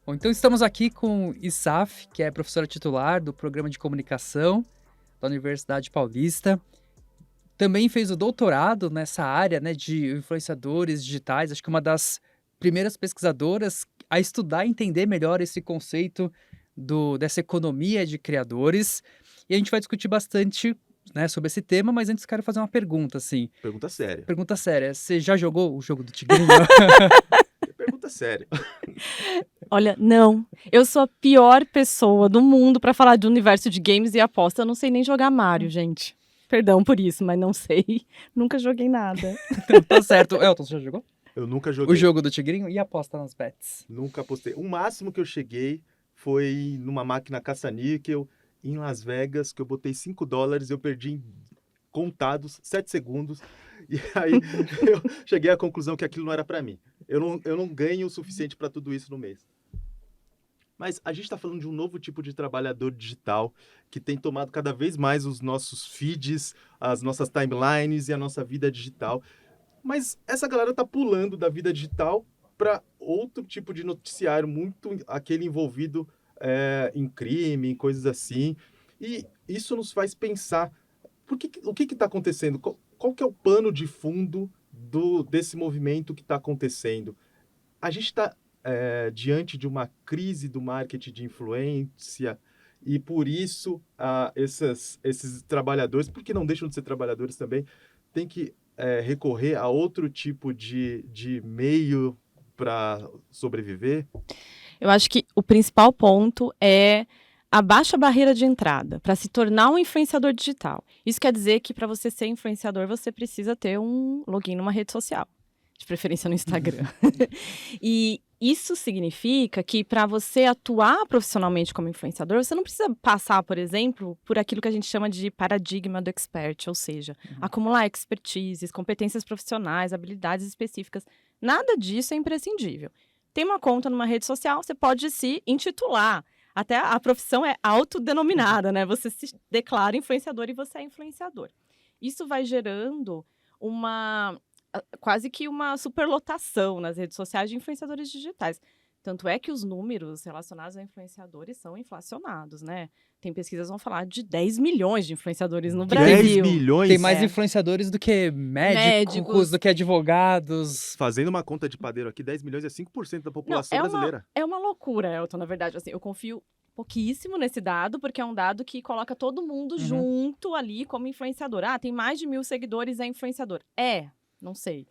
Bom, então estamos aqui com Isaf, que é professora titular do Programa de Comunicação da Universidade Paulista. Também fez o doutorado nessa área, né, de influenciadores digitais. Acho que uma das primeiras pesquisadoras a estudar e entender melhor esse conceito dessa economia de criadores. E a gente vai discutir bastante, né, sobre esse tema, mas antes quero fazer uma pergunta, assim. Pergunta séria. Pergunta séria. Você já jogou o jogo do Tigrinho? Pergunta séria. Olha, não. Eu sou a pior pessoa do mundo pra falar de universo de games e aposta. Eu não sei nem jogar Mario, gente. Perdão por isso, mas não sei. Nunca joguei nada. Então, tá certo. Elton, você já jogou? Eu nunca joguei. O jogo do Tigrinho e aposta nas bets? Nunca apostei. O máximo que eu cheguei foi numa máquina caça-níquel em Las Vegas, que eu botei $5 e eu perdi em contados 7 segundos. E aí eu cheguei à conclusão que aquilo não era pra mim. Eu não ganho o suficiente pra tudo isso no mês. Mas a gente está falando de um novo tipo de trabalhador digital que tem tomado cada vez mais os nossos feeds, as nossas timelines e a nossa vida digital. Mas essa galera tá pulando da vida digital para outro tipo de noticiário, muito aquele envolvido em crime, em coisas assim. E isso nos faz pensar, o que está acontecendo? Qual que é o pano de fundo desse movimento que está acontecendo? A gente está diante de uma crise do marketing de influência e por isso esses trabalhadores, porque não deixam de ser trabalhadores também, têm que recorrer a outro tipo de meio para sobreviver? Eu acho que o principal ponto é a baixa barreira de entrada para se tornar um influenciador digital. Isso quer dizer que para você ser influenciador, você precisa ter um login numa rede social, de preferência no Instagram. E isso significa que para você atuar profissionalmente como influenciador, você não precisa passar, por exemplo, por aquilo que a gente chama de paradigma do expert, ou seja, acumular expertises, competências profissionais, habilidades específicas. Nada disso é imprescindível. Tem uma conta numa rede social, você pode se intitular. Até a profissão é autodenominada, né? Você se declara influenciador e você é influenciador. Isso vai gerando quase que uma superlotação nas redes sociais de influenciadores digitais. Tanto é que os números relacionados a influenciadores são inflacionados, né? Tem pesquisas que vão falar de 10 milhões de influenciadores no Brasil. 10 milhões? Tem mais influenciadores do que médicos, do que advogados. Fazendo uma conta de padeiro aqui, 10 milhões é 5% da população brasileira. É uma loucura, Elton, na verdade. Assim, eu confio pouquíssimo nesse dado, porque é um dado que coloca todo mundo junto ali como influenciador. Ah, tem mais de 1.000 seguidores, é influenciador. Não sei.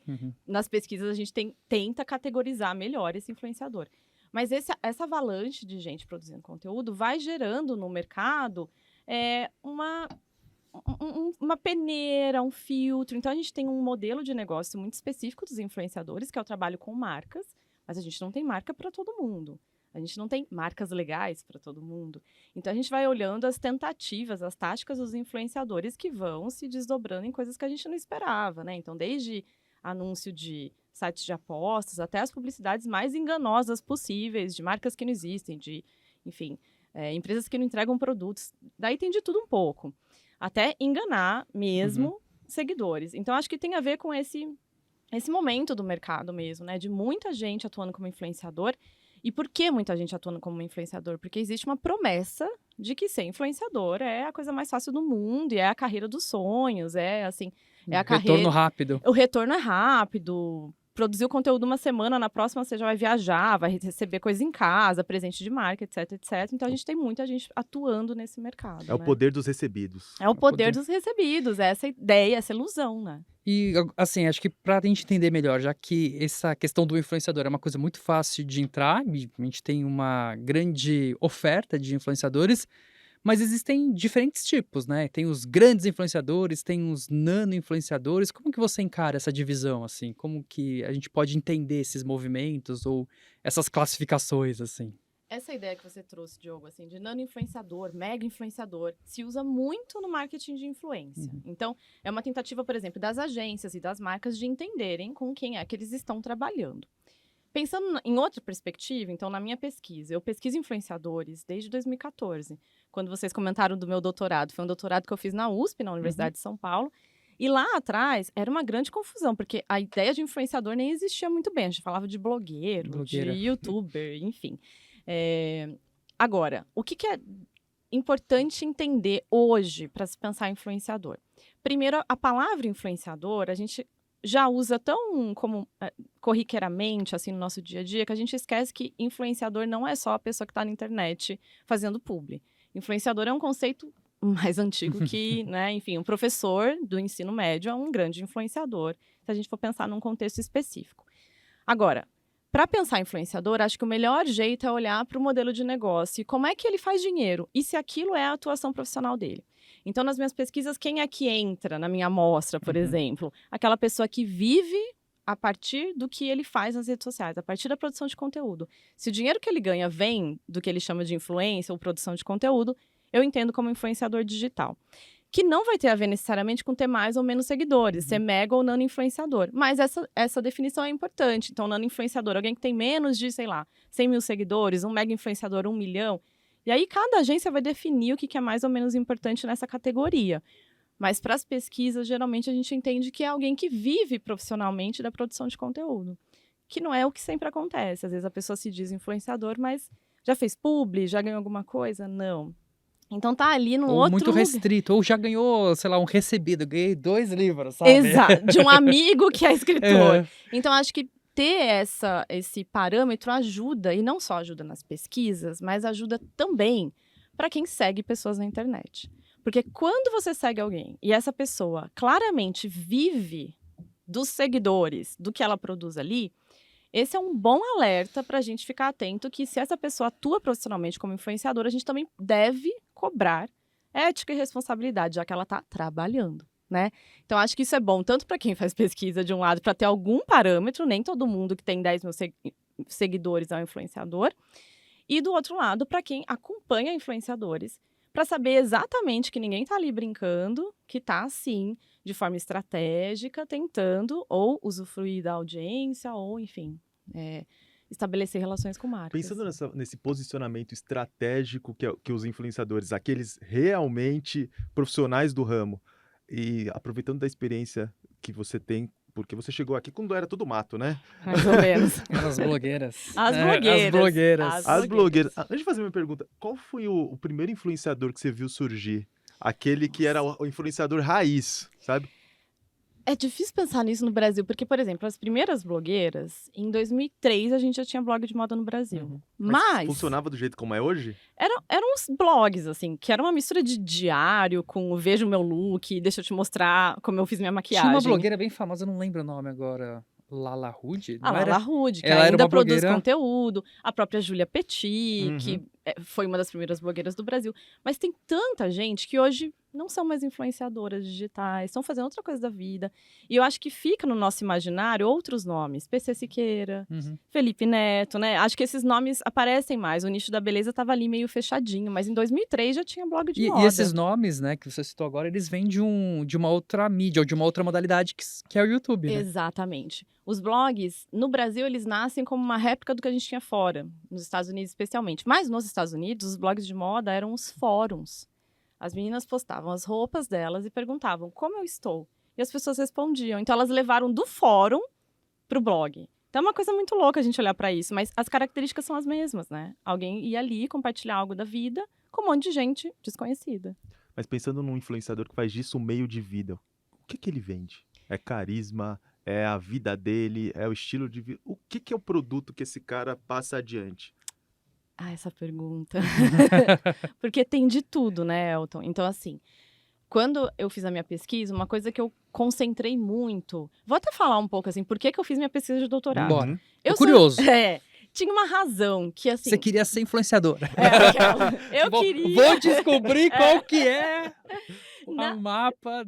Nas pesquisas a gente tenta categorizar melhor esse influenciador. Mas essa avalanche de gente produzindo conteúdo vai gerando no mercado uma peneira, um filtro. Então, a gente tem um modelo de negócio muito específico dos influenciadores, que é o trabalho com marcas, mas a gente não tem marca para todo mundo. A gente não tem marcas legais para todo mundo. Então, a gente vai olhando as tentativas, as táticas dos influenciadores que vão se desdobrando em coisas que a gente não esperava, né? Então, desde anúncio de sites de apostas até as publicidades mais enganosas possíveis, de marcas que não existem, enfim, empresas que não entregam produtos. Daí tem de tudo um pouco. Até enganar mesmo seguidores. Então, acho que tem a ver com esse momento do mercado mesmo, né? De muita gente atuando como influenciador. E por que muita gente atuando como influenciador? Porque existe uma promessa de que ser influenciador é a coisa mais fácil do mundo, e é a carreira dos sonhos, é a carreira... Retorno rápido. O retorno é rápido. Produziu conteúdo uma semana, na próxima você já vai viajar, vai receber coisa em casa, presente de marca, etc, etc. Então, a gente tem muita gente atuando nesse mercado. É o poder dos recebidos. É o poder dos recebidos, essa ideia, essa ilusão, né? E, assim, acho que pra gente entender melhor, já que essa questão do influenciador é uma coisa muito fácil de entrar, e a gente tem uma grande oferta de influenciadores, mas existem diferentes tipos, né? Tem os grandes influenciadores, tem os nano-influenciadores. Como que você encara essa divisão, assim? Como que a gente pode entender esses movimentos ou essas classificações, assim? Essa ideia que você trouxe, Diogo, assim, de nano-influenciador, mega-influenciador, se usa muito no marketing de influência. Então, é uma tentativa, por exemplo, das agências e das marcas de entenderem com quem é que eles estão trabalhando. Pensando em outra perspectiva, então, na minha pesquisa, eu pesquiso influenciadores desde 2014, quando vocês comentaram do meu doutorado. Foi um doutorado que eu fiz na USP, na Universidade de São Paulo, e lá atrás era uma grande confusão, porque a ideia de influenciador nem existia muito bem. A gente falava de blogueiro, de youtuber, enfim. Agora, o que é importante entender hoje para se pensar influenciador? Primeiro, a palavra influenciador, a gente já usa tão corriqueiramente, assim, no nosso dia a dia, que a gente esquece que influenciador não é só a pessoa que está na internet fazendo publi. Influenciador é um conceito mais antigo que, né, enfim, um professor do ensino médio é um grande influenciador, se a gente for pensar num contexto específico. Agora, para pensar influenciador, acho que o melhor jeito é olhar para o modelo de negócio e como é que ele faz dinheiro e se aquilo é a atuação profissional dele. Então, nas minhas pesquisas, quem é que entra na minha amostra, por exemplo? Aquela pessoa que vive a partir do que ele faz nas redes sociais, a partir da produção de conteúdo. Se o dinheiro que ele ganha vem do que ele chama de influência ou produção de conteúdo, eu entendo como influenciador digital. Que não vai ter a ver necessariamente com ter mais ou menos seguidores, ser mega ou nano influenciador. Mas essa definição é importante. Então, nano influenciador, alguém que tem menos de, 100 mil seguidores, um mega influenciador, 1 milhão. E aí, cada agência vai definir o que é mais ou menos importante nessa categoria. Mas, para as pesquisas, geralmente a gente entende que é alguém que vive profissionalmente da produção de conteúdo. Que não é o que sempre acontece. Às vezes a pessoa se diz influenciador, mas já fez publi, já ganhou alguma coisa? Não. Então tá ali no ou outro muito lugar. restrito, ou já ganhou, um recebido, ganhei 2 livros, sabe? Exato, de um amigo que é escritor. Então acho que ter esse parâmetro ajuda, e não só ajuda nas pesquisas, mas ajuda também para quem segue pessoas na internet. Porque quando você segue alguém e essa pessoa claramente vive dos seguidores, do que ela produz ali, esse é um bom alerta para a gente ficar atento que se essa pessoa atua profissionalmente como influenciadora, a gente também deve cobrar ética e responsabilidade, já que ela está trabalhando, né? Então, acho que isso é bom tanto para quem faz pesquisa de um lado, para ter algum parâmetro, nem todo mundo que tem 10 mil seguidores é um influenciador, e do outro lado, para quem acompanha influenciadores, para saber exatamente que ninguém está ali brincando, que está, sim, de forma estratégica, tentando ou usufruir da audiência, ou, enfim, estabelecer relações com marcas. Pensando nesse posicionamento estratégico que os influenciadores, aqueles realmente profissionais do ramo, e aproveitando da experiência que você tem, porque você chegou aqui quando era tudo mato, né? Mais ou menos. As blogueiras. As blogueiras. Antes de fazer minha pergunta, qual foi o primeiro influenciador que você viu surgir? Aquele que era o influenciador raiz, sabe? É difícil pensar nisso no Brasil, porque, por exemplo, as primeiras blogueiras, em 2003 a gente já tinha blog de moda no Brasil. Mas funcionava do jeito como é hoje? Eram uns blogs, assim, que era uma mistura de diário com veja o meu look, deixa eu te mostrar como eu fiz minha maquiagem. Tinha uma blogueira bem famosa, eu não lembro o nome agora. Lala Hood? A Lala Hood, que ela ainda produz conteúdo. A própria Júlia Petit, que foi uma das primeiras blogueiras do Brasil. Mas tem tanta gente que hoje não são mais influenciadoras digitais, estão fazendo outra coisa da vida. E eu acho que fica no nosso imaginário outros nomes. PC Siqueira, Felipe Neto, né? Acho que esses nomes aparecem mais. O nicho da beleza estava ali meio fechadinho, mas em 2003 já tinha blog de moda. E esses nomes, né, que você citou agora, eles vêm de uma outra mídia, ou de uma outra modalidade que é o YouTube, né? Exatamente. Os blogs, no Brasil, eles nascem como uma réplica do que a gente tinha fora, nos Estados Unidos especialmente. Mas nos Estados Unidos, os blogs de moda eram os fóruns. As meninas postavam as roupas delas e perguntavam como eu estou. E as pessoas respondiam. Então, elas levaram do fórum para o blog. Então, é uma coisa muito louca a gente olhar para isso. Mas as características são as mesmas, né? Alguém ia ali compartilhar algo da vida com um monte de gente desconhecida. Mas pensando num influenciador que faz disso um meio de vida, o que ele vende? É carisma? É a vida dele? É o estilo de vida? O que é o produto que esse cara passa adiante? Ah, essa pergunta. Porque tem de tudo, né, Elton? Então, assim, quando eu fiz a minha pesquisa, uma coisa que eu concentrei muito... Vou até falar um pouco, assim, por que eu fiz minha pesquisa de doutorado. Bora. Curioso. Tinha uma razão que, assim... Você queria ser influenciadora. Eu queria... Vou descobrir qual que é o mapa...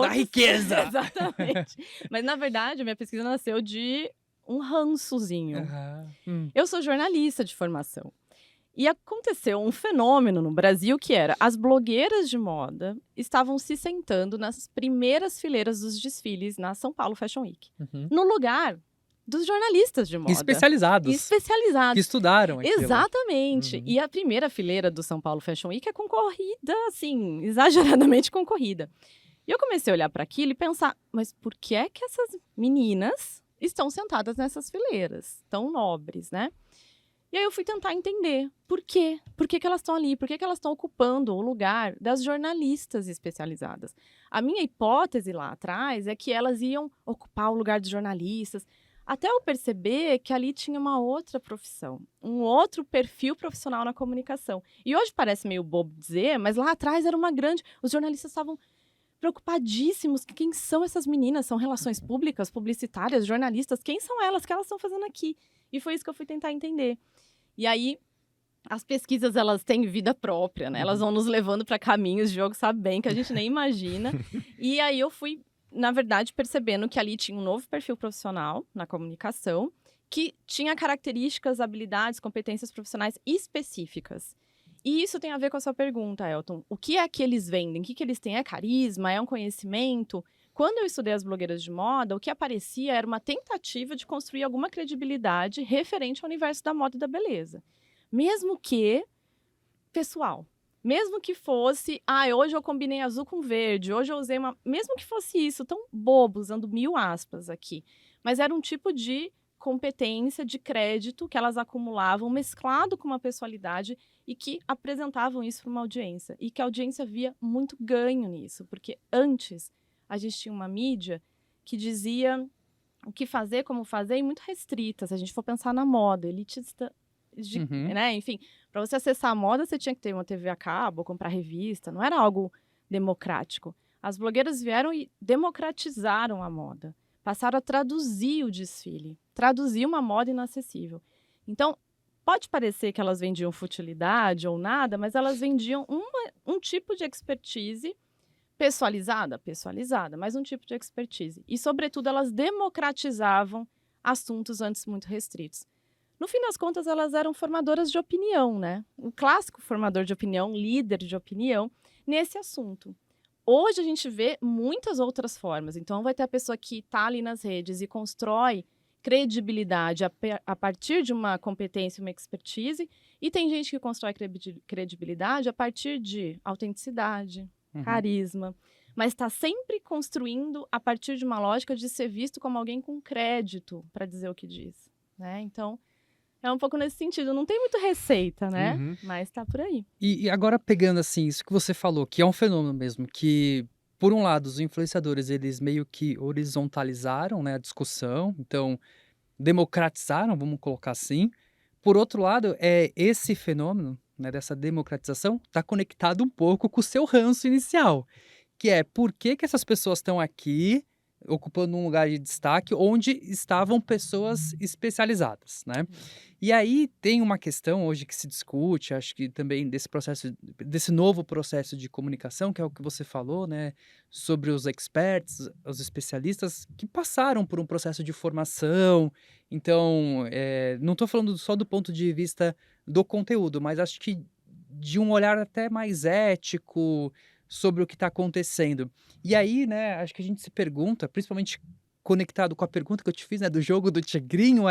da riqueza. Exatamente. Mas, na verdade, a minha pesquisa nasceu de um rançozinho. Eu sou jornalista de formação. E aconteceu um fenômeno no Brasil que era as blogueiras de moda estavam se sentando nas primeiras fileiras dos desfiles na São Paulo Fashion Week. No lugar dos jornalistas de moda. Especializados. Que estudaram aquilo. Exatamente. E a primeira fileira do São Paulo Fashion Week é concorrida, assim, exageradamente concorrida. E eu comecei a olhar para aquilo e pensar, mas por que é que essas meninas estão sentadas nessas fileiras tão nobres, né? E aí eu fui tentar entender por quê. Por que que elas estão ali? Por que que elas estão ocupando o lugar das jornalistas especializadas? A minha hipótese lá atrás é que elas iam ocupar o lugar dos jornalistas, até eu perceber que ali tinha uma outra profissão, um outro perfil profissional na comunicação. E hoje parece meio bobo dizer, mas lá atrás era uma grande... Os jornalistas estavam preocupadíssimos. Quem são essas meninas? São relações públicas, publicitárias, jornalistas? Quem são elas? O que elas estão fazendo aqui? E foi isso que eu fui tentar entender. E aí, as pesquisas, elas têm vida própria, né? Elas vão nos levando para caminhos, o Diogo sabe bem, que a gente nem imagina. E aí eu fui, na verdade, percebendo que ali tinha um novo perfil profissional na comunicação, que tinha características, habilidades, competências profissionais específicas. E isso tem a ver com a sua pergunta, Elton. O que é que eles vendem? O que eles têm? É carisma? É um conhecimento? Quando eu estudei as blogueiras de moda, o que aparecia era uma tentativa de construir alguma credibilidade referente ao universo da moda e da beleza. Mesmo que pessoal. Mesmo que fosse, hoje eu combinei azul com verde, hoje eu usei uma... Mesmo que fosse isso, tão bobo, usando 1000 aspas aqui. Mas era um tipo de competência, de crédito que elas acumulavam, mesclado com uma pessoalidade e que apresentavam isso para uma audiência. E que a audiência via muito ganho nisso, porque antes a gente tinha uma mídia que dizia o que fazer, como fazer, e muito restrita. Se a gente for pensar na moda, elitista, né? Enfim, para você acessar a moda, você tinha que ter uma TV a cabo, ou comprar revista, não era algo democrático. As blogueiras vieram e democratizaram a moda, passaram a traduzir o desfile, traduzir uma moda inacessível. Então, pode parecer que elas vendiam futilidade ou nada, mas elas vendiam um tipo de expertise pessoalizada, mas um tipo de expertise. E, sobretudo, elas democratizavam assuntos antes muito restritos. No fim das contas, elas eram formadoras de opinião, né? O clássico formador de opinião, líder de opinião, nesse assunto. Hoje a gente vê muitas outras formas. Então, vai ter a pessoa que está ali nas redes e constrói credibilidade a partir de uma competência, uma expertise. E tem gente que constrói credibilidade a partir de autenticidade, carisma. Mas está sempre construindo a partir de uma lógica de ser visto como alguém com crédito para dizer o que diz, né? Então, é um pouco nesse sentido. Não tem muito receita, né? Mas tá por aí. E agora pegando, assim, isso que você falou, que é um fenômeno mesmo, que, por um lado, os influenciadores, eles meio que horizontalizaram, né, a discussão, então, democratizaram, vamos colocar assim. Por outro lado, esse fenômeno, né, dessa democratização, está conectado um pouco com o seu ranço inicial, que é por que essas pessoas estão aqui, ocupando um lugar de destaque onde estavam pessoas especializadas, né? E aí tem uma questão hoje que se discute, acho que também desse novo processo de comunicação, que é o que você falou, né? Sobre os experts, os especialistas que passaram por um processo de formação. Então, não estou falando só do ponto de vista do conteúdo, mas acho que de um olhar até mais ético sobre o que está acontecendo. E aí, né, acho que a gente se pergunta, principalmente conectado com a pergunta que eu te fiz, né, do jogo do tigrinho,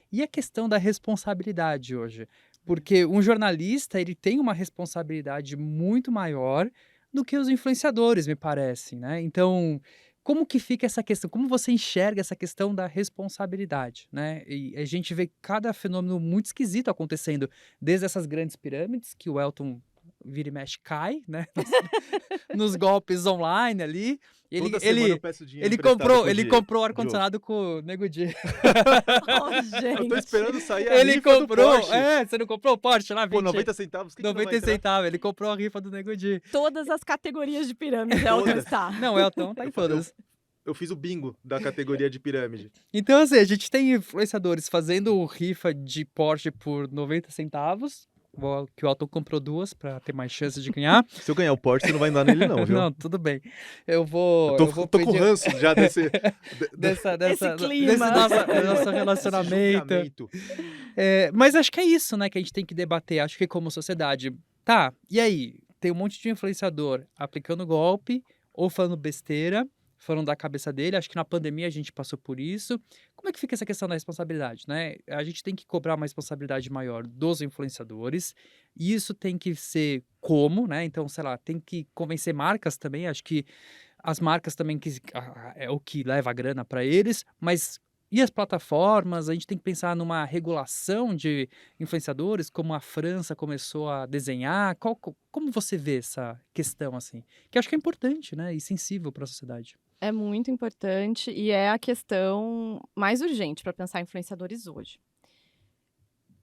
e a questão da responsabilidade hoje? Porque um jornalista, ele tem uma responsabilidade muito maior do que os influenciadores, me parece, né? Então, como que fica essa questão? Como você enxerga essa questão da responsabilidade, né? E a gente vê cada fenômeno muito esquisito acontecendo, desde essas grandes pirâmides, que o Elton vira e mexe cai, né? Nos golpes online ali. Toda semana eu peço dinheiro Ele emprestado pro ele Diego. comprou o ar-condicionado com o Nego Di. Gente. Eu tô esperando sair a Ele rifa do comprou, Porsche. você não comprou o Porsche lá? Pô, 20, 90 centavos? Que não vai 90 entrar? centavos, ele comprou a rifa do Nego Di. Todas as categorias de pirâmide, Elton Todas. está. Não, o Elton tá em todas. Eu fiz o bingo da categoria de pirâmide. Então, assim, a gente tem influenciadores fazendo rifa de Porsche por 90 centavos, que o Elton comprou 2 pra ter mais chance de ganhar. Se eu ganhar o Porsche, você não vai andar nele não, viu? Não, tudo bem. Eu vou tô com pedir ranço já desse Esse clima. desse nosso relacionamento. julgamento. Mas acho que é isso, né, que a gente tem que debater. Acho que como sociedade, tá, e aí? Tem um monte de influenciador aplicando golpe ou falando besteira, falando da cabeça dele. Acho que na pandemia a gente passou por isso. Como é que fica essa questão da responsabilidade, né? A gente tem que cobrar uma responsabilidade maior dos influenciadores. E isso tem que ser como, né? Então, sei lá, tem que convencer marcas também. Acho que as marcas também é o que leva a grana para eles. Mas E as plataformas, a gente tem que pensar numa regulação de influenciadores, como a França começou a desenhar. Como você vê essa questão, assim? Que eu acho que é importante, né? E sensível para a sociedade. É muito importante e é a questão mais urgente para pensar influenciadores hoje.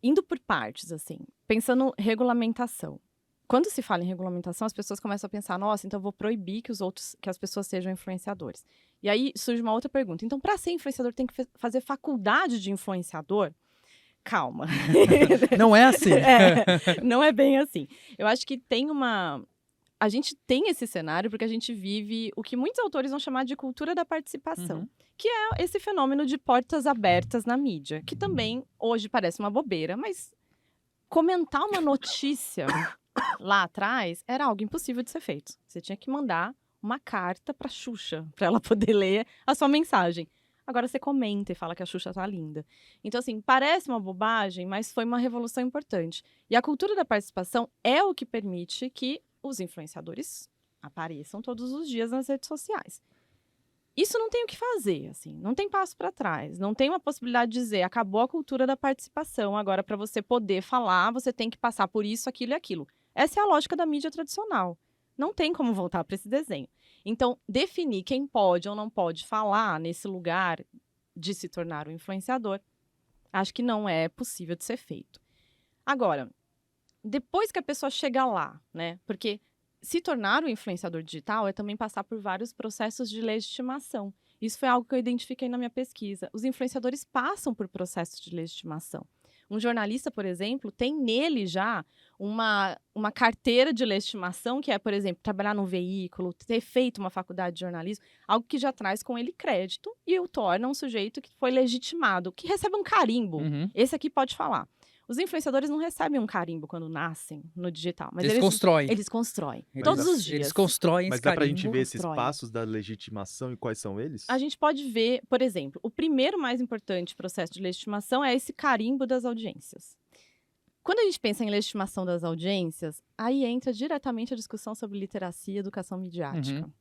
Indo por partes, assim, pensando regulamentação. Quando se fala em regulamentação, as pessoas começam a pensar, nossa, então eu vou proibir que as pessoas sejam influenciadores. E aí surge uma outra pergunta. Então, para ser influenciador, tem que fazer faculdade de influenciador? Calma. Não é assim. Não é bem assim. Eu acho que a gente tem esse cenário porque a gente vive o que muitos autores vão chamar de cultura da participação, Uhum. que é esse fenômeno de portas abertas na mídia, que também hoje parece uma bobeira, mas comentar uma notícia lá atrás era algo impossível de ser feito. Você tinha que mandar uma carta para Xuxa para ela poder ler a sua mensagem. Agora você comenta e fala que a Xuxa tá linda. Então, assim, parece uma bobagem, mas foi uma revolução importante. E a cultura da participação é o que permite que os influenciadores apareçam todos os dias nas redes sociais. Isso não tem o que fazer, assim, não tem passo para trás, não tem uma possibilidade de dizer acabou a cultura da participação, agora para você poder falar, você tem que passar por isso, aquilo e aquilo. Essa é a lógica da mídia tradicional. Não tem como voltar para esse desenho. Então, definir quem pode ou não pode falar nesse lugar de se tornar um influenciador, acho que não é possível de ser feito. Agora, depois que a pessoa chega lá, né? Porque se tornar um influenciador digital é também passar por vários processos de legitimação. Isso foi algo que eu identifiquei na minha pesquisa. Os influenciadores passam por processos de legitimação. Um jornalista, por exemplo, tem nele já uma carteira de legitimação, que é, por exemplo, trabalhar num veículo, ter feito uma faculdade de jornalismo, algo que já traz com ele crédito e o torna um sujeito que foi legitimado, que recebe um carimbo. Uhum. Esse aqui pode falar. Os influenciadores não recebem um carimbo quando nascem no digital, mas Eles constroem. eles constroem. Eles- Todos os dias. Eles constroem Mas esse dá pra carimbo. gente ver esses constrói. passos da legitimação e quais são eles? A gente pode ver, por exemplo, o primeiro mais importante processo de legitimação é esse carimbo das audiências. Quando a gente pensa em legitimação das audiências, aí entra diretamente a discussão sobre literacia e educação midiática. Uhum.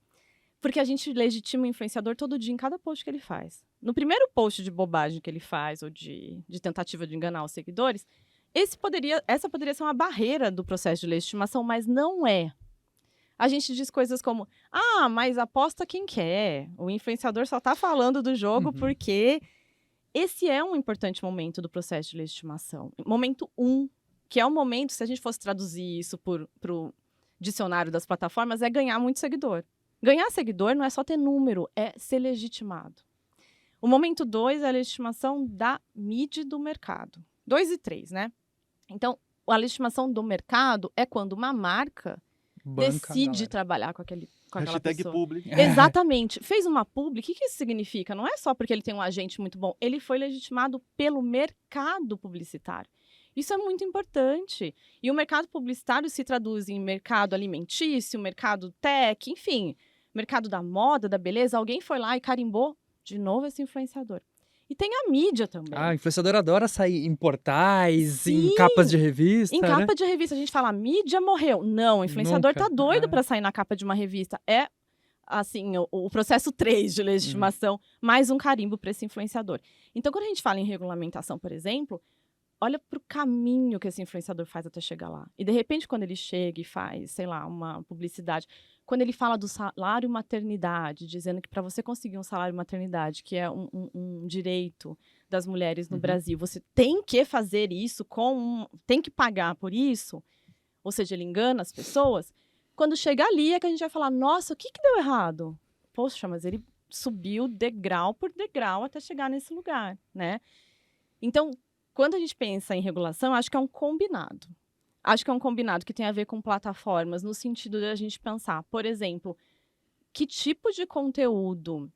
Porque a gente legitima o influenciador todo dia em cada post que ele faz. No primeiro post de bobagem que ele faz, ou de tentativa de enganar os seguidores, essa poderia ser uma barreira do processo de legitimação, mas não é. A gente diz coisas como, mas aposta quem quer. O influenciador só está falando do jogo Uhum. porque esse é um importante momento do processo de legitimação. Momento 1, que é o momento, se a gente fosse traduzir isso para o dicionário das plataformas, é ganhar muito seguidor. Ganhar seguidor não é só ter número, é ser legitimado. O momento 2 é a legitimação da mídia e do mercado. 2 e 3, né? Então, a legitimação do mercado é quando uma marca Banca a decide galera. trabalhar com aquela Hashtag pessoa. publi. Exatamente. Fez uma publi, o que isso significa? Não é só porque ele tem um agente muito bom, ele foi legitimado pelo mercado publicitário. Isso é muito importante. E o mercado publicitário se traduz em mercado alimentício, mercado tech, enfim, mercado da moda, da beleza. Alguém foi lá e carimbou de novo esse influenciador. E tem a mídia também. Ah, influenciador adora sair em portais, em Sim, capas de revista, Em né? capa de revista, a gente fala, a mídia morreu. Não, o influenciador Nunca. tá doido Ah. para sair na capa de uma revista. É, assim, o processo 3 de legitimação, mais um carimbo para esse influenciador. Então, quando a gente fala em regulamentação, por exemplo, olha para o caminho que esse influenciador faz até chegar lá. E, de repente, quando ele chega e faz, sei lá, uma publicidade, quando ele fala do salário maternidade, dizendo que para você conseguir um salário maternidade, que é um direito das mulheres no Uhum. Brasil, você tem que fazer isso, tem que pagar por isso, ou seja, ele engana as pessoas. Quando chega ali é que a gente vai falar, nossa, o que deu errado? Poxa, mas ele subiu degrau por degrau até chegar nesse lugar, né? Então, quando a gente pensa em regulação, acho que é um combinado. Acho que é um combinado que tem a ver com plataformas, no sentido de a gente pensar, por exemplo, que tipo de conteúdo.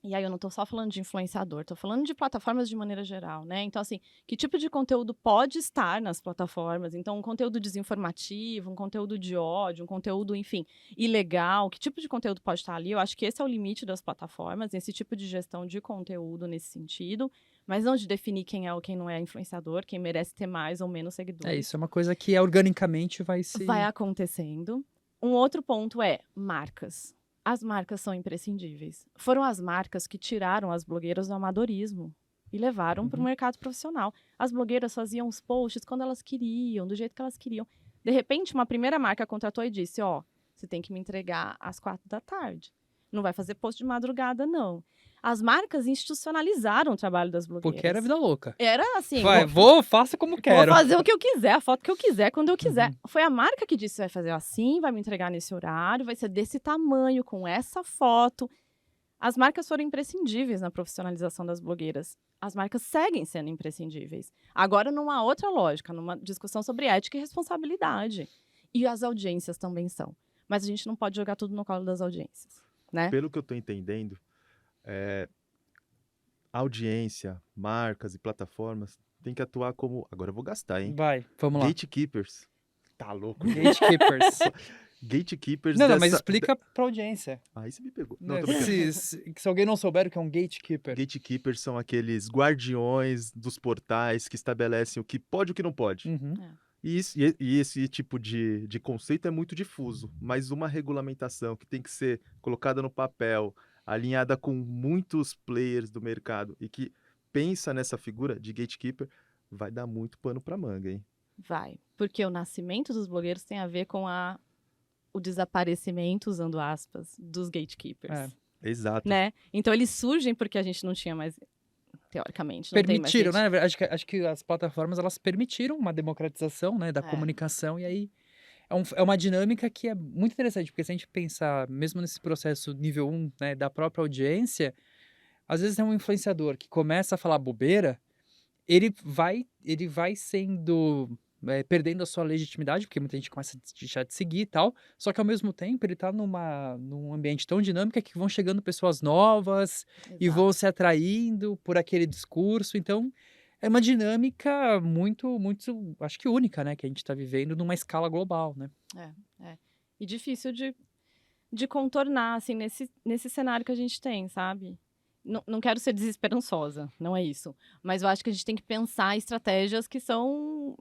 E aí eu não estou só falando de influenciador, estou falando de plataformas de maneira geral, né? Então, assim, que tipo de conteúdo pode estar nas plataformas? Então, um conteúdo desinformativo, um conteúdo de ódio, um conteúdo, enfim, ilegal, que tipo de conteúdo pode estar ali? Eu acho que esse é o limite das plataformas, esse tipo de gestão de conteúdo nesse sentido, mas não de definir quem é ou quem não é influenciador, quem merece ter mais ou menos seguidores. É, isso é uma coisa que organicamente vai se... Vai acontecendo. Um outro ponto é marcas. As marcas são imprescindíveis. Foram as marcas que tiraram as blogueiras do amadorismo. e levaram para o Uhum. mercado profissional. As blogueiras faziam os posts quando elas queriam, do jeito que elas queriam. De repente, uma primeira marca contratou e disse, ó, você tem que me entregar às 4 da tarde. Não vai fazer post de madrugada, não. As marcas institucionalizaram o trabalho das Porque era blogueiras. vida louca. Era assim, Vai, faça como vou quero. fazer o que eu quiser, a foto que eu quiser, quando eu quiser. Uhum. Foi a marca que disse, vai fazer assim, vai me entregar nesse horário, vai ser desse tamanho, com essa foto. As marcas foram imprescindíveis na profissionalização das blogueiras. As marcas seguem sendo imprescindíveis. Agora, numa outra lógica, numa discussão sobre ética e responsabilidade. E as audiências também são. Mas a gente não pode jogar tudo no colo das audiências, né? Pelo que eu estou entendendo, audiência, marcas e plataformas têm que atuar como... Agora eu vou gastar, hein? Vai, vamos lá. Gatekeepers. Tá louco? Gatekeepers. Gatekeepers Não, dessa... mas explica pra audiência. Aí você me pegou. Não, Né, tô brincando. se alguém não souber o que é um gatekeeper. Gatekeepers são aqueles guardiões dos portais que estabelecem o que pode e o que não pode. Uhum. E esse tipo de conceito é muito difuso, mas uma regulamentação que tem que ser colocada no papel, alinhada com muitos players do mercado e que pensa nessa figura de gatekeeper, vai dar muito pano para manga, hein? Vai. Porque o nascimento dos blogueiros tem a ver com o desaparecimento, usando aspas, dos gatekeepers. É. Exato. Né? Então, eles surgem porque a gente não tinha mais, teoricamente, não Permitiram, tem mais né? Acho que as plataformas elas permitiram uma democratização, né, da É. comunicação, e aí é uma dinâmica que é muito interessante, porque se a gente pensar, mesmo nesse processo nível 1, né, da própria audiência, às vezes tem um influenciador que começa a falar bobeira, ele vai sendo, perdendo a sua legitimidade, porque muita gente começa a deixar de seguir e tal, só que ao mesmo tempo ele tá num ambiente tão dinâmico que vão chegando pessoas novas, e Exato. vão se atraindo por aquele discurso. Então, é uma dinâmica muito, muito, acho que única, né? Que a gente está vivendo numa escala global, né? E difícil de contornar, assim, nesse cenário que a gente tem, sabe? Não quero ser desesperançosa, não é isso. Mas eu acho que a gente tem que pensar estratégias que são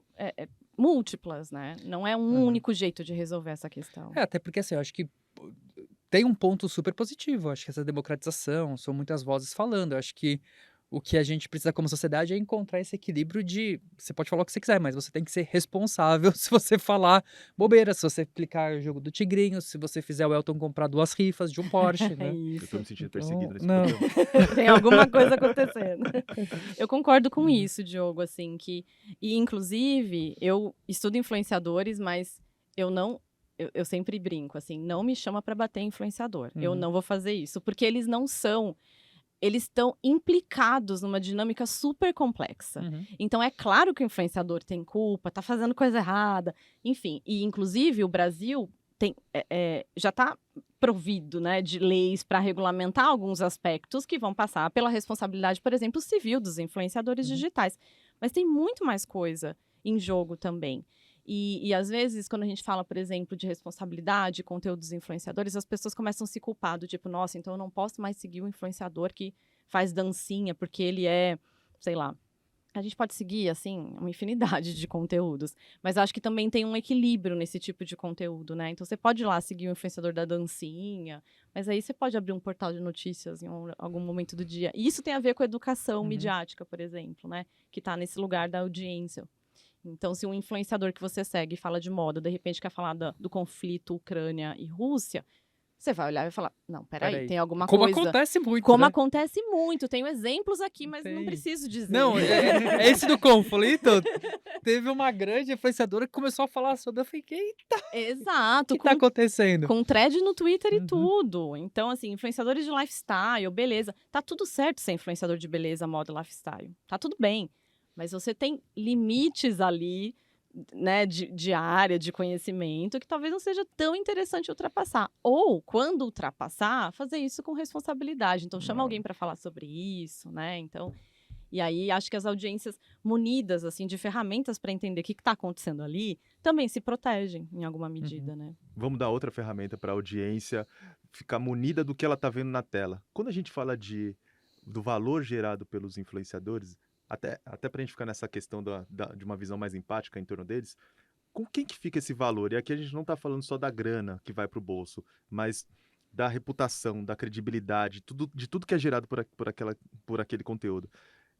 múltiplas, né? Não é um Aham. único jeito de resolver essa questão. Até porque, assim, eu acho que tem um ponto super positivo. Eu acho que essa democratização, são muitas vozes falando. Eu acho que o que a gente precisa como sociedade é encontrar esse equilíbrio de... Você pode falar o que você quiser, mas você tem que ser responsável se você falar bobeira, se você clicar o jogo do tigrinho, se você fizer o Elton comprar 2 rifas de um Porsche, É né? Eu tô isso. me sentindo Então, perseguido nesse não. programa. Tem alguma coisa acontecendo. Eu concordo com Uhum. isso, Diogo, assim, e inclusive, eu estudo influenciadores, mas eu sempre brinco, assim, não me chama para bater influenciador. Eu Uhum. não vou fazer isso, porque eles não são, eles estão implicados numa dinâmica super complexa. Uhum. Então, é claro que o influenciador tem culpa, tá fazendo coisa errada, enfim. E, inclusive, o Brasil já está provido, né, de leis para regulamentar alguns aspectos que vão passar pela responsabilidade, por exemplo, civil dos influenciadores Uhum. digitais. Mas tem muito mais coisa em jogo também. E, às vezes, quando a gente fala, por exemplo, de responsabilidade, conteúdo dos influenciadores, as pessoas começam a se culpar do tipo, nossa, então eu não posso mais seguir o influenciador que faz dancinha, porque ele é, sei lá. A gente pode seguir, assim, uma infinidade de conteúdos. Mas acho que também tem um equilíbrio nesse tipo de conteúdo, né? Então, você pode ir lá seguir o influenciador da dancinha, mas aí você pode abrir um portal de notícias em algum momento do dia. E isso tem a ver com a educação Uhum. midiática, por exemplo, né? Que está nesse lugar da audiência. Então, se um influenciador que você segue fala de moda, de repente quer falar do conflito Ucrânia e Rússia, você vai olhar e vai falar, não, peraí, tem alguma Como coisa... acontece muito, Como né? acontece muito. Tenho exemplos aqui, mas não Tem. preciso dizer. Não, é esse do conflito. Teve uma grande influenciadora que começou a falar sobre. Eu fiquei, eita, o Exato. que tá acontecendo? Com thread no Twitter e Uhum. tudo. Então, assim, influenciadores de lifestyle, beleza. Tá tudo certo ser influenciador de beleza, moda e lifestyle. Tá tudo bem. Mas você tem limites ali, né, de área, de conhecimento, que talvez não seja tão interessante ultrapassar. Ou, quando ultrapassar, fazer isso com responsabilidade. Então, chama Não. alguém para falar sobre isso, né? Então, e aí, acho que as audiências munidas, assim, de ferramentas para entender o que está acontecendo ali, também se protegem, em alguma medida, né? Vamos dar outra ferramenta para a audiência ficar munida do que ela está vendo na tela. Quando a gente fala do valor gerado pelos influenciadores, até para a gente ficar nessa questão de uma visão mais empática em torno deles, com quem que fica esse valor? E aqui a gente não está falando só da grana que vai para o bolso, mas da reputação, da credibilidade, de tudo que é gerado por aquele conteúdo.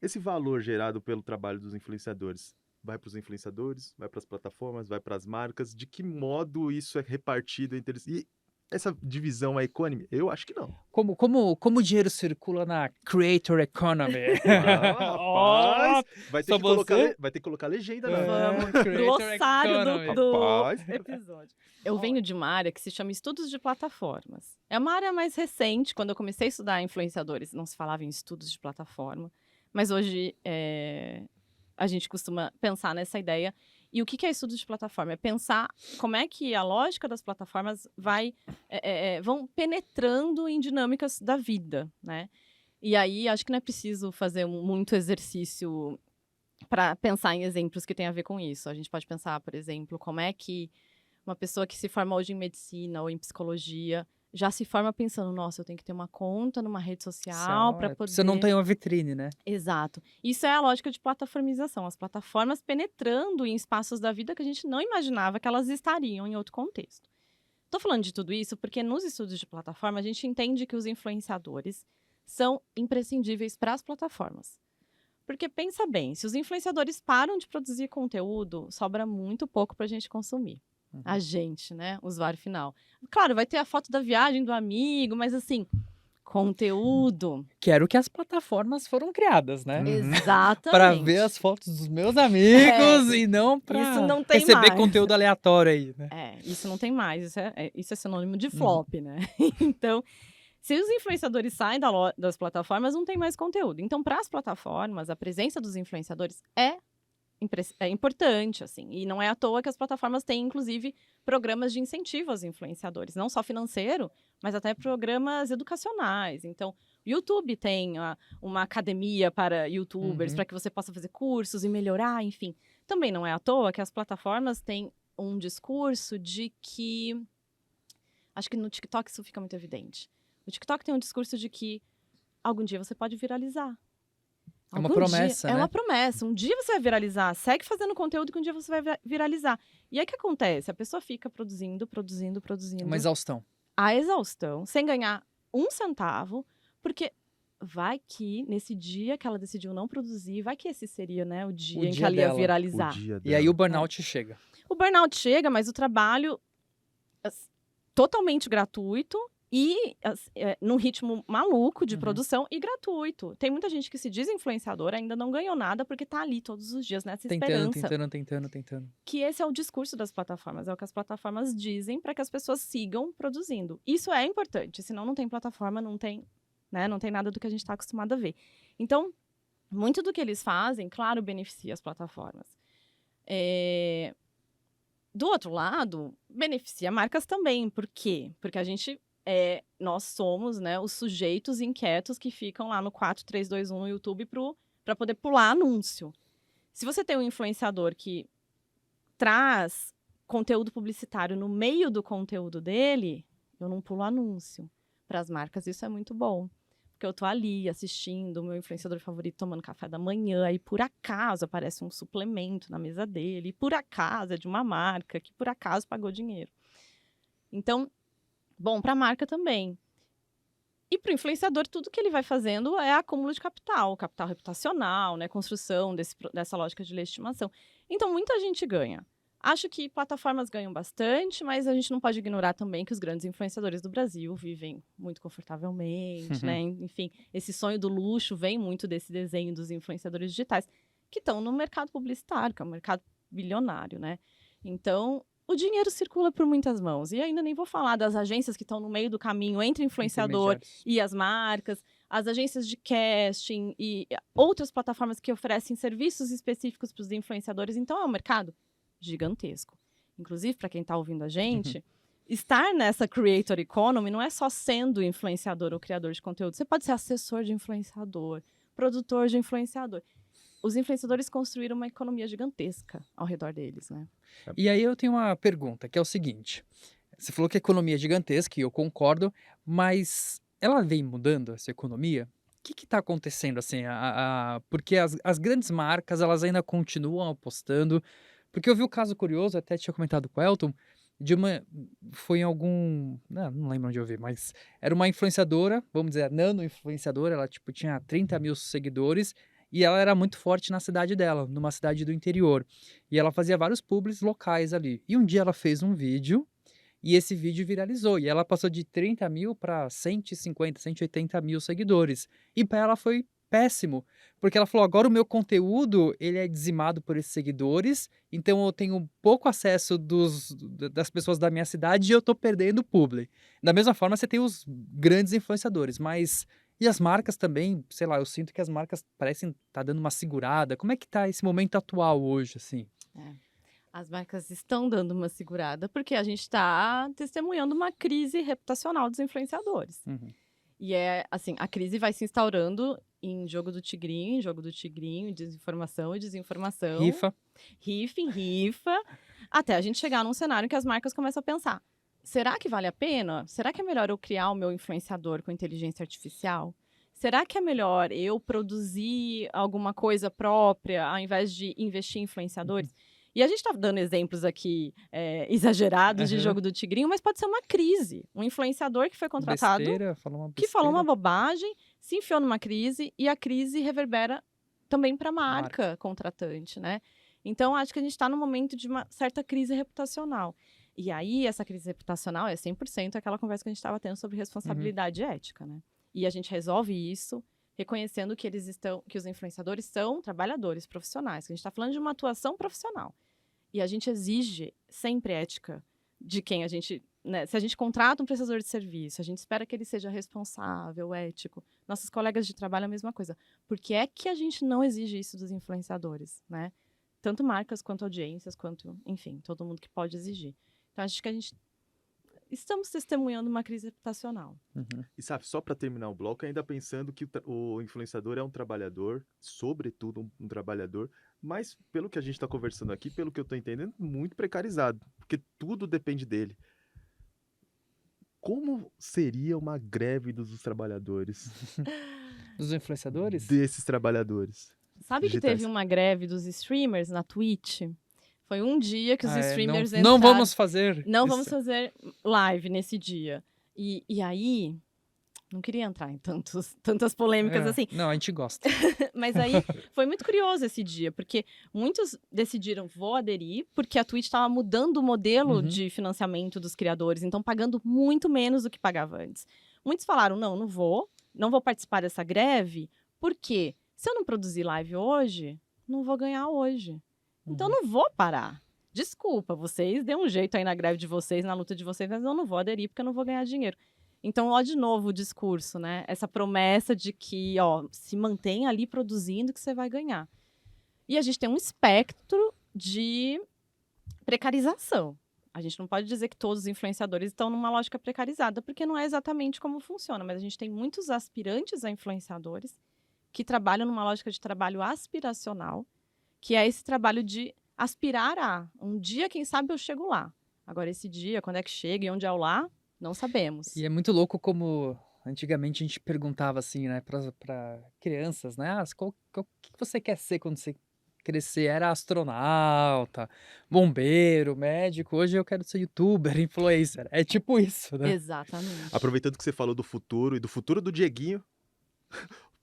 Esse valor gerado pelo trabalho dos influenciadores vai para os influenciadores, vai para as plataformas, vai para as marcas? De que modo isso é repartido entre eles? E essa divisão é econômica? Eu acho que não. Como o dinheiro circula na creator economy? Ah, Ó, rapaz, vai ter só que colocar, você? vai ter que colocar legenda, É. né? Vamos, Creator glossário economy. do Rapaz. episódio. Eu venho de uma área que se chama estudos de plataformas. É uma área mais recente. Quando eu comecei a estudar influenciadores, não se falava em estudos de plataforma. Mas hoje a gente costuma pensar nessa ideia. E o que é estudo de plataforma? É pensar como é que a lógica das plataformas vão penetrando em dinâmicas da vida, né? E aí, acho que não é preciso fazer muito exercício para pensar em exemplos que têm a ver com isso. A gente pode pensar, por exemplo, como é que uma pessoa que se forma hoje em medicina ou em psicologia já se forma pensando, nossa, eu tenho que ter uma conta numa rede social para poder... Você não tem uma vitrine, né? Exato. Isso é a lógica de plataformização. As plataformas penetrando em espaços da vida que a gente não imaginava que elas estariam em outro contexto. Estou falando de tudo isso porque nos estudos de plataforma a gente entende que os influenciadores são imprescindíveis para as plataformas. Porque pensa bem, se os influenciadores param de produzir conteúdo, sobra muito pouco para a gente consumir. A gente, né? Usuário final. Claro, vai ter a foto da viagem do amigo, mas assim, conteúdo. Que era o que as plataformas foram criadas, né? Uhum. Exatamente. Para ver as fotos dos meus amigos e não isso para não tem receber mais. conteúdo aleatório aí, né? Isso não tem mais. Isso é sinônimo de flop, né? Então, se os influenciadores saem das plataformas, não tem mais conteúdo. Então, para as plataformas, a presença dos influenciadores é importante, assim. E não é à toa que as plataformas têm, inclusive, programas de incentivo aos influenciadores. Não só financeiro, mas até programas educacionais. Então, o YouTube tem uma academia para youtubers, para que você possa fazer cursos e melhorar, enfim. Também não é à toa que as plataformas têm um discurso de que... Acho que no TikTok isso fica muito evidente. O TikTok tem um discurso de que algum dia você pode viralizar. É uma promessa, né? É uma promessa. Um dia você vai viralizar. Segue fazendo conteúdo que um dia você vai viralizar. E aí o que acontece? A pessoa fica produzindo. Uma exaustão. A exaustão, sem ganhar um centavo, porque vai que nesse dia que ela decidiu não produzir, vai que esse seria, né, o dia em que dia ela ia dela. viralizar. E aí o burnout chega. O burnout chega, mas o trabalho totalmente gratuito e num ritmo maluco de produção e gratuito. Tem muita gente que se diz influenciadora, ainda não ganhou nada porque tá ali todos os dias nessa esperança. Tentando. Que esse é o discurso das plataformas, é o que as plataformas dizem para que as pessoas sigam produzindo. Isso é importante, senão não tem plataforma, não tem nada do que a gente está acostumado a ver. Então, muito do que eles fazem, claro, beneficia as plataformas. Do outro lado, beneficia marcas também. Por quê? Porque nós somos, né, os sujeitos inquietos que ficam lá no 4321 no YouTube para poder pular anúncio. Se você tem um influenciador que traz conteúdo publicitário no meio do conteúdo dele, eu não pulo anúncio. Para as marcas isso é muito bom. Porque eu tô ali assistindo o meu influenciador favorito tomando café da manhã, aí por acaso aparece um suplemento na mesa dele, e por acaso é de uma marca que por acaso pagou dinheiro. Então, bom para a marca também. E para o influenciador, tudo que ele vai fazendo é acúmulo de capital reputacional, né, construção dessa lógica de legitimação. Então, muita gente ganha. Acho que plataformas ganham bastante, mas a gente não pode ignorar também que os grandes influenciadores do Brasil vivem muito confortavelmente, né? Enfim, esse sonho do luxo vem muito desse desenho dos influenciadores digitais, que estão no mercado publicitário, que é um mercado bilionário, né? Então, o dinheiro circula por muitas mãos. E ainda nem vou falar das agências que estão no meio do caminho entre o influenciador e as marcas, as agências de casting e outras plataformas que oferecem serviços específicos para os influenciadores. Então, é um mercado gigantesco. Inclusive, para quem está ouvindo a gente, estar nessa creator economy não é só sendo influenciador ou criador de conteúdo. Você pode ser assessor de influenciador, produtor de influenciador. Os influenciadores construíram uma economia gigantesca ao redor deles, né? E aí eu tenho uma pergunta, que é o seguinte. Você falou que a economia é gigantesca, e eu concordo, mas ela vem mudando, essa economia? O que está acontecendo, assim? Porque as grandes marcas, elas ainda continuam apostando. Porque eu vi o caso curioso, até tinha comentado com o Elton, foi em algum... Não lembro onde eu vi, mas era uma influenciadora, vamos dizer, nano-influenciadora, ela tipo, tinha 30 mil seguidores, E ela era muito forte na cidade dela, numa cidade do interior. E ela fazia vários publis locais ali. E um dia ela fez um vídeo, e esse vídeo viralizou. E ela passou de 30 mil para 150, 180 mil seguidores. E para ela foi péssimo, porque ela falou, agora o meu conteúdo ele é dizimado por esses seguidores, então eu tenho pouco acesso das pessoas da minha cidade e eu tô perdendo publi. Da mesma forma, você tem os grandes influenciadores, mas e as marcas também, sei lá, eu sinto que as marcas parecem tá dando uma segurada. Como é que tá esse momento atual hoje, assim? As marcas estão dando uma segurada porque a gente está testemunhando uma crise reputacional dos influenciadores. Uhum. E é assim, a crise vai se instaurando em jogo do tigrinho, desinformação e desinformação. Rifa. Em rifa, até a gente chegar num cenário que as marcas começam a pensar, será que vale a pena? Será que é melhor eu criar o meu influenciador com inteligência artificial? Será que é melhor eu produzir alguma coisa própria ao invés de investir em influenciadores? E a gente está dando exemplos aqui exagerados de jogo do tigrinho, mas pode ser uma crise. Um influenciador que foi contratado, que falou uma bobagem, se enfiou numa crise e a crise reverbera também para a marca contratante, né? Então, acho que a gente está num momento de uma certa crise reputacional. E aí, essa crise reputacional é 100% aquela conversa que a gente estava tendo sobre responsabilidade ética, né? E a gente resolve isso reconhecendo que que os influenciadores são trabalhadores profissionais, que a gente está falando de uma atuação profissional. E a gente exige sempre ética de quem a gente, né, se a gente contrata um prestador de serviço, a gente espera que ele seja responsável, ético. Nossos colegas de trabalho é a mesma coisa. Por que é que a gente não exige isso dos influenciadores, né? Tanto marcas quanto audiências, quanto, enfim, todo mundo que pode exigir. Então, acho que a gente estamos testemunhando uma crise reputacional. E sabe, só para terminar o bloco, ainda pensando que o influenciador é um trabalhador, sobretudo um trabalhador, mas pelo que a gente está conversando aqui, pelo que eu estou entendendo, muito precarizado, porque tudo depende dele. Como seria uma greve dos trabalhadores? Dos influenciadores? Desses trabalhadores. Sabe digitais. Que teve uma greve dos streamers na Twitch? Foi um dia que os streamers não vamos fazer Não isso. vamos fazer live nesse dia. E aí, não queria entrar em tantas polêmicas assim. Não, a gente gosta. Mas aí, foi muito curioso esse dia, porque muitos decidiram, vou aderir, porque a Twitch estava mudando o modelo de financiamento dos criadores, então pagando muito menos do que pagava antes. Muitos falaram, não vou participar dessa greve, porque se eu não produzir live hoje, não vou ganhar hoje. Então, não vou parar. Desculpa, vocês dêem um jeito aí na greve de vocês, na luta de vocês, mas eu não vou aderir porque eu não vou ganhar dinheiro. Então, ó, de novo o discurso, né? Essa promessa de que, ó, se mantém ali produzindo que você vai ganhar. E a gente tem um espectro de precarização. A gente não pode dizer que todos os influenciadores estão numa lógica precarizada, porque não é exatamente como funciona. Mas a gente tem muitos aspirantes a influenciadores que trabalham numa lógica de trabalho aspiracional, que é esse trabalho de aspirar a um dia, quem sabe eu chego lá. Agora, esse dia, quando é que chega e onde é o lá, não sabemos. E é muito louco como antigamente a gente perguntava assim, né, para crianças, né, o que você quer ser quando você crescer? Era astronauta, bombeiro, médico. Hoje eu quero ser youtuber, influencer. É tipo isso, né? Exatamente. Aproveitando que você falou do futuro e do futuro do Dieguinho,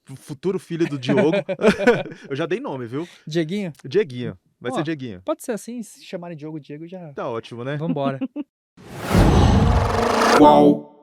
o futuro filho do Diogo, eu já dei nome, viu? Dieguinho? Dieguinho. Vai ser Dieguinho. Pode ser assim, se chamarem Diogo, Diego já... Tá ótimo, né? Vambora. Qual?